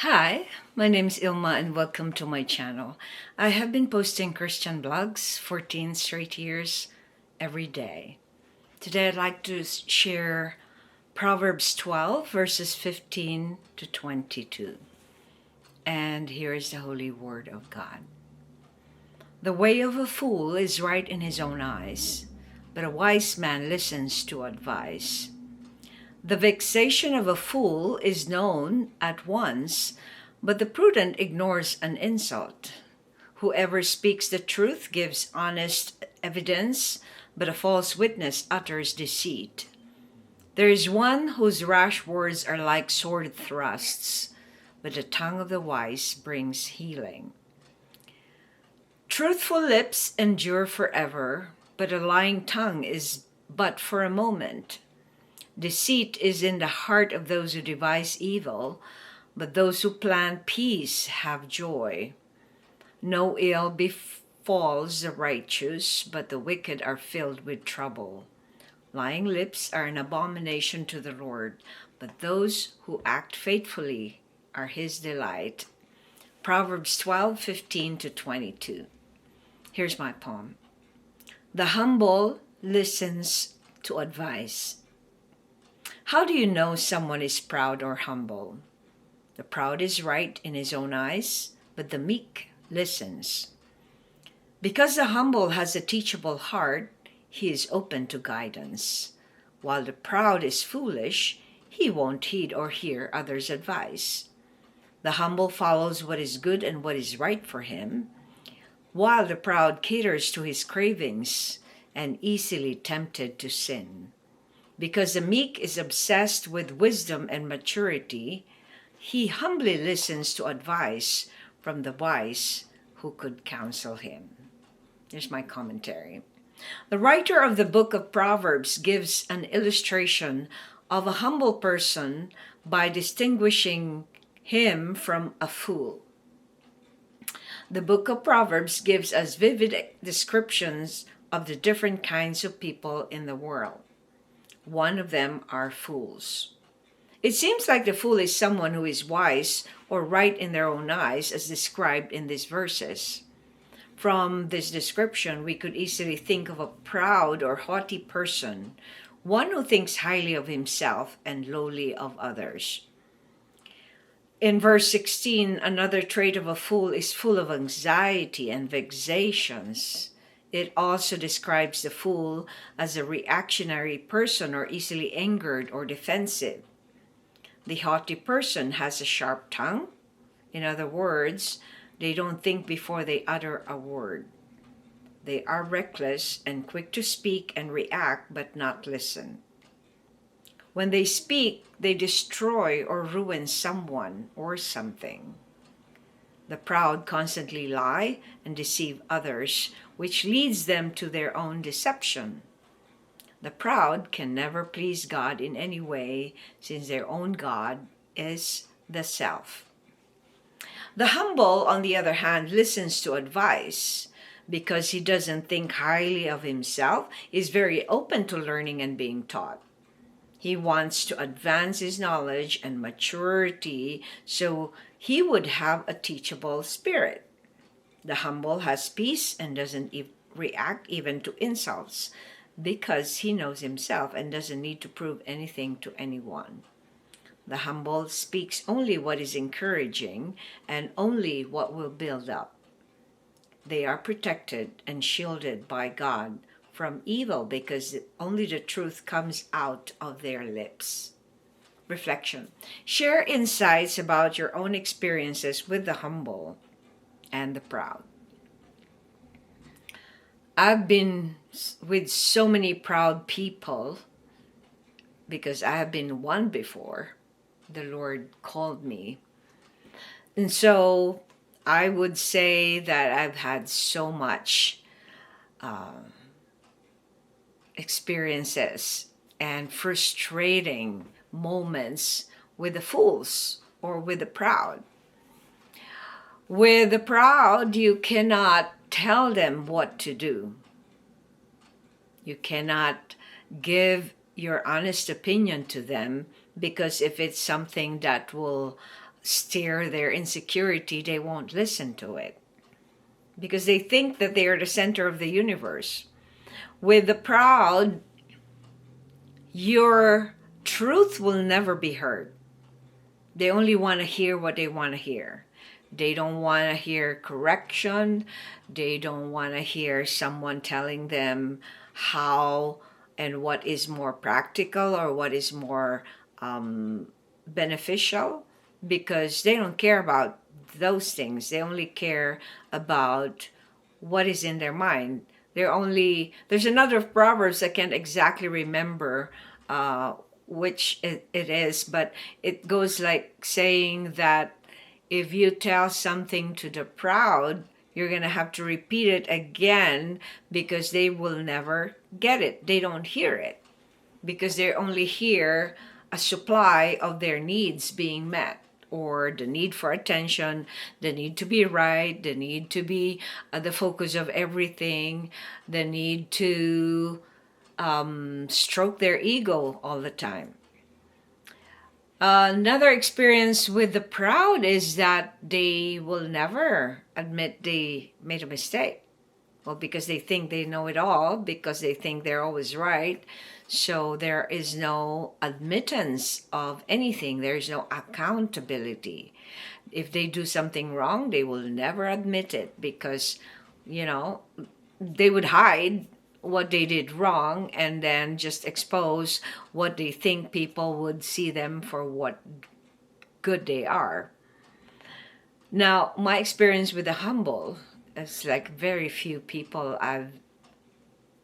Hi, my name is Ilma and welcome to my channel. I have been posting Christian blogs 14 straight years every day. Today I'd like to share Proverbs 12 verses 15 to 22. And here is the holy word of God. The way of a fool is right in his own eyes, but a wise man listens to advice. The vexation of a fool is known at once, but the prudent ignores an insult. Whoever speaks the truth gives honest evidence, but a false witness utters deceit. There is one whose rash words are like sword thrusts, but the tongue of the wise brings healing. Truthful lips endure forever, but a lying tongue is but for a moment. Deceit is in the heart of those who devise evil, but those who plan peace have joy. No ill befalls the righteous, but the wicked are filled with trouble. Lying lips are an abomination to the Lord, but those who act faithfully are his delight. Proverbs 12:15 to 22. Here's my poem. The humble listens to advice. How do you know someone is proud or humble? The proud is right in his own eyes, but the meek listens. Because the humble has a teachable heart, he is open to guidance. While the proud is foolish, he won't heed or hear others' advice. The humble follows what is good and what is right for him, while the proud caters to his cravings and easily tempted to sin. Because the meek is obsessed with wisdom and maturity, he humbly listens to advice from the wise who could counsel him. Here's my commentary. The writer of the book of Proverbs gives an illustration of a humble person by distinguishing him from a fool. The book of Proverbs gives us vivid descriptions of the different kinds of people in the world. One of them are fools. It seems like the fool is someone who is wise or right in their own eyes, as described in these verses. From this description, we could easily think of a proud or haughty person, one who thinks highly of himself and lowly of others. In verse 16, another trait of a fool is full of anxiety and vexations. It also describes the fool as a reactionary person or easily angered or defensive. The haughty person has a sharp tongue. In other words, they don't think before they utter a word. They are reckless and quick to speak and react but not listen. When they speak, they destroy or ruin someone or something. The proud constantly lie and deceive others, which leads them to their own deception. The proud can never please God in any way, since their own God is the self. The humble, on the other hand, listens to advice. Because he doesn't think highly of himself, is very open to learning and being taught. He wants to advance his knowledge and maturity so he would have a teachable spirit. The humble has peace and doesn't react even to insults because he knows himself and doesn't need to prove anything to anyone. The humble speaks only what is encouraging and only what will build up. They are protected and shielded by God from evil because only the truth comes out of their lips. Reflection. Share insights about your own experiences with the humble and the proud. I've been with so many proud people because I have been one before. The Lord called me. And so I would say that I've had so much experiences and frustrating moments with the fools or with the proud. With the proud, you cannot tell them what to do. You cannot give your honest opinion to them because if it's something that will steer their insecurity, they won't listen to it because they think that they are the center of the universe. With the proud, your truth will never be heard. They only want to hear what they want to hear. They don't want to hear correction. They don't want to hear someone telling them how and what is more practical or what is more beneficial, because they don't care about those things. They only care about what is in their mind. There's another Proverbs I can't exactly remember which it is, but it goes like saying that if you tell something to the proud, you're going to have to repeat it again because they will never get it. They don't hear it because they only hear a supply of their needs being met, or the need for attention, the need to be right, the need to be the focus of everything, the need to stroke their ego all the time. Another experience with the proud is that they will never admit they made a mistake. Well, because they think they know it all, because they think they're always right. So there is no admittance of anything. There is no accountability. If they do something wrong, they will never admit it because, they would hide what they did wrong and then just expose what they think people would see them for what good they are. Now, my experience with the humble, it's like very few people I've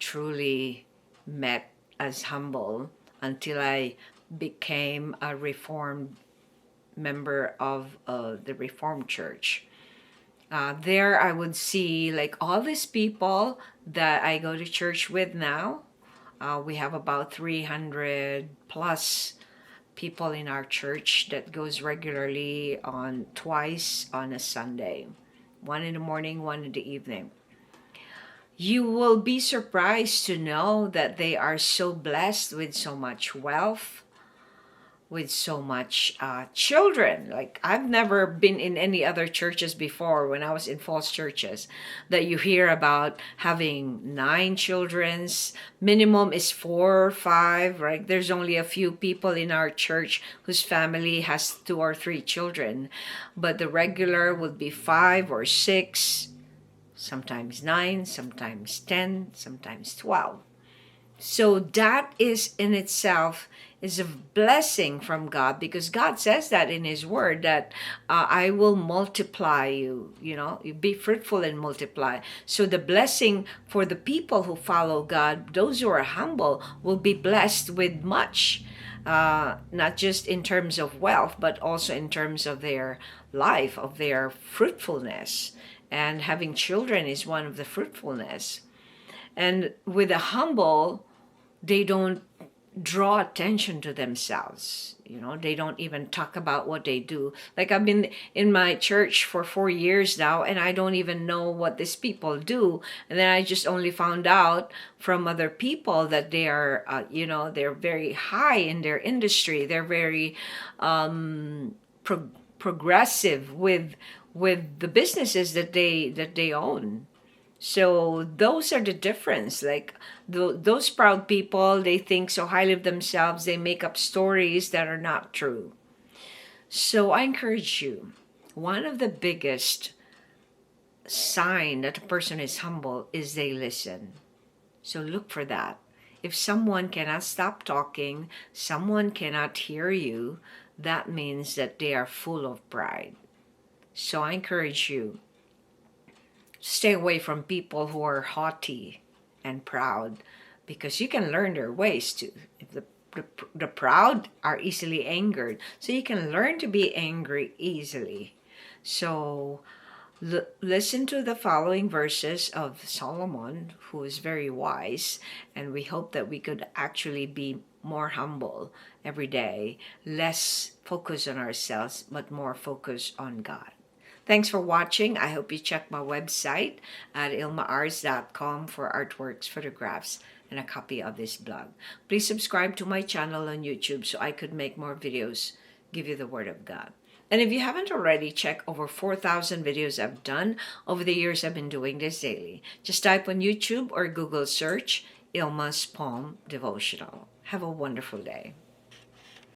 truly met as humble until I became a Reformed member of the Reformed Church. There I would see like all these people that I go to church with now. We have about 300 plus people in our church that goes regularly on twice on a Sunday, one in the morning, one in the evening. You will be surprised to know that they are so blessed with so much wealth, with so much children. Like, I've never been in any other churches before when I was in false churches that you hear about having 9 children. Minimum is 4 or 5, right? There's only a few people in our church whose family has 2 or 3 children, but the regular would be 5 or 6, sometimes 9, sometimes 10, sometimes 12. So that is in itself is a blessing from God, because God says that in his word that I will multiply you, you be fruitful and multiply. So the blessing for the people who follow God, those who are humble, will be blessed with much, not just in terms of wealth, but also in terms of their life, of their fruitfulness. And having children is one of the fruitfulness. And with the humble, they don't draw attention to themselves. They don't even talk about what they do. Like, I've been in my church for 4 years now, and I don't even know what these people do. And then I just only found out from other people that they are, they're very high in their industry. They're very progressive with the businesses that they own. So those are the difference. Like, those proud people, they think so highly of themselves, they make up stories that are not true. So I encourage you, one of the biggest sign that a person is humble is they listen. So look for that. If someone cannot stop talking, someone cannot hear you, that means that they are full of pride. So I encourage you, stay away from people who are haughty and proud, because you can learn their ways too. If the proud are easily angered, so you can learn to be angry easily. So listen to the following verses of Solomon, who is very wise, and we hope that we could actually be more humble every day, less focus on ourselves, but more focus on God. Thanks for watching. I hope you check my website at ilmaars.com for artworks, photographs, and a copy of this blog. Please subscribe to my channel on YouTube so I could make more videos, give you the Word of God. And if you haven't already, check over 4,000 videos I've done over the years I've been doing this daily. Just type on YouTube or Google search Ilma's Palm Devotional. Have a wonderful day.